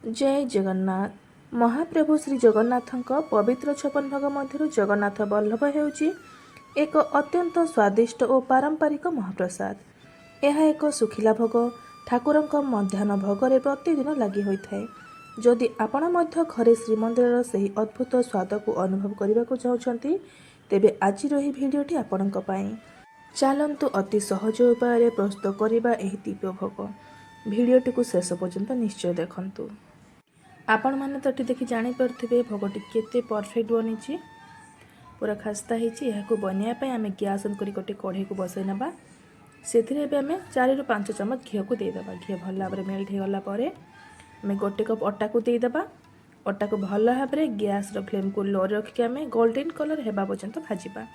जय जगन्नाथ। महाप्रभु श्री जगन्नाथ पवित्र 56 भोग मध्य जगन्नाथ बल्लभ हेउची एक अत्यंत स्वादिष्ट और पारंपरिक महाप्रसाद। यह एक सुखिला भोग ठाकुरଙ୍କ मध्याह्न भोगरे प्रतिदिन लगी होता है। जदि आपण मध्य घरे श्रीमंदिर से अद्भुत स्वाद को अनुभव करने को चाहते तेबे आज भिडियोटी आपणक पाई। चलतु अति सहज उपाय प्रस्तुत करने यह दिव्य भोग। भिडियोटी को शेष पर्यंत निश्चय देखंतु। आपण मैंने तो ये देखि जापे भोगटी केते परफेक्ट बनी पूरा खास्ता हो बनवाई आम गैस ऑन कर गोटे कढ़ई को बसई ना से आम 4 ରୁ 5 चमच घी को देदेबा। घी भल भाव में मेल्ट हो गला आम गोटे कप अटा को देदेबा। अटा को भल भाव में गैस फ्लेम को लो रखिक आम गोल्डन कलर होगा पर्यंत भाजवा।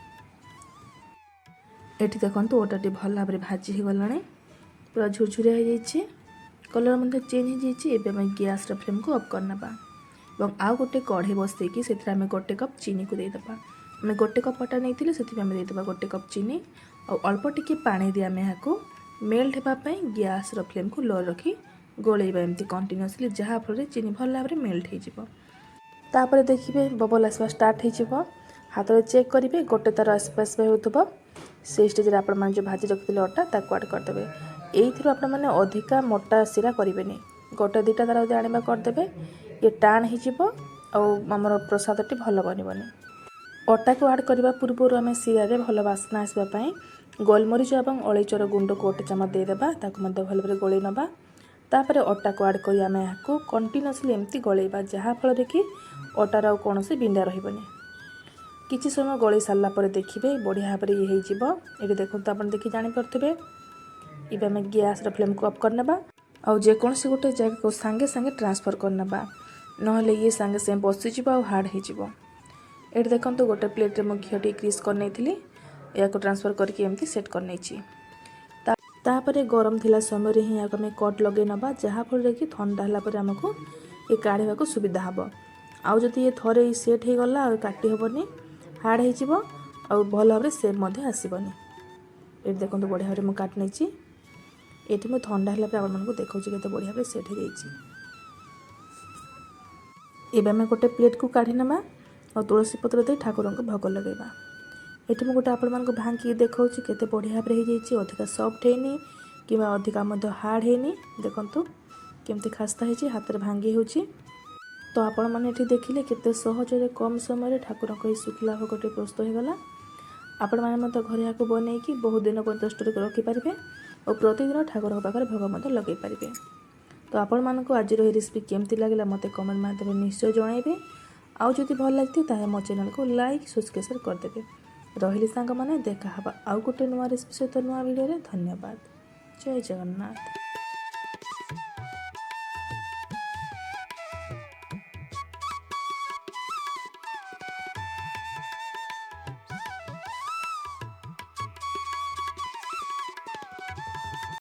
ये देखो अटाटी भल भाव में भाजी हो गला पूरा झुरझुरिया हो जाइए कलर मतलब चेंज हो गैस फ्लेम को ऑफ करना और आउ गोटे कढ़ई बसई से गोटे कप चीनी को देदेबा। आम गोटे कप अटा नहीं से देदेबा गोटे कप चीनी और अल्प टिके पानी दी आम यहाँ मेल्ट होगापी गैस फ्लेम को लो रखी गोलेबा एमती कंटिन्यूअसली जहाँफल चीनी भल भाव में मेल्ट हो देखिए बबल आसवा स्टार्ट हो हाथ में चेक करेंगे गोटे तार आसपा आसपा हो से स्टेज आप जो भाजी रखते अटा ताक आड करदे। यही आपण मैंने अधिका मोटा सिरा करें गोटे 2टा तार आने करदे ये टाण होमर प्रसादी भल बनबनी। अटा को आड करने पूर्व आम सिरा भल बास्ना आसवाई गोलमरीच और अलैचर गुंड को गोटे चामच देदेबा भल भाव गोल नवा। तापर अटा को आड कर आम यहाँ कंटिन्यूअसली एमती गोलेबा जहाँफल कि अटार कौन बिंडा रही किसी समय गली सारा पर देखिए बढ़िया भाव में ये देखो आप देखिए जापे ये आम गैस फ्लेम को ऑफ करना और जेकोसी गोटे जगह को सांगे सांगे ट्रांसफर करना ना ये सांगे सांगे बसीज हार्ड हो। ये देखो गोटे प्लेट में घी ग्रीस कर नहीं या ट्रांसफर करके एमती सेट कर नहीं तापर गरम थिला समय ही आम कट लगे नवा जहाँफल कि ठंडा है आमको ये काढ़ा को सुविधा हम आउ जदि ये थरे सेट हो गला और काटी हेनी हार्ड हो भल भाव में सेप आसबनी। ये देखो बढ़िया भाव में काट नहीं ये मुझे ठंडा है आपको देखा के बढ़िया भाव सेट हो आम गोटे प्लेट को काढ़ी ना और तुलसी पत्र दे ठाकुर को भोग लगेगा। ये मुझे गोटे आपण मानक भांगी देखा के बढ़िया भाव में अधिका सफ्ट है कि अधिका हार्ड है देखु केमती खास्ता है हाथ में भांगी हो। तो आपण मैंने देखिले केते सहजरे कम समय ठाकुर शुक्ला भोगटे प्रस्तुत होगला। आपण मैंने घर यहाँ बनईकि बहुत दिन पर्यटन स्टोर रखिपारे और प्रतिदिन ठाकुर पाखे भोग लगे पारे। तो आपण मानक आज रेसिपी केमती लगे मत कमेंट माध्यम निश्चय जनइबे। आउ जदि भल लगे मो चैनल को लाइक सब्सक्राइब करदेवे। रही सांग मैंने देखा आउ गोटे नुआ रेसिपी सहित नुआ वीडियो। धन्यवाद। जय जगन्नाथ।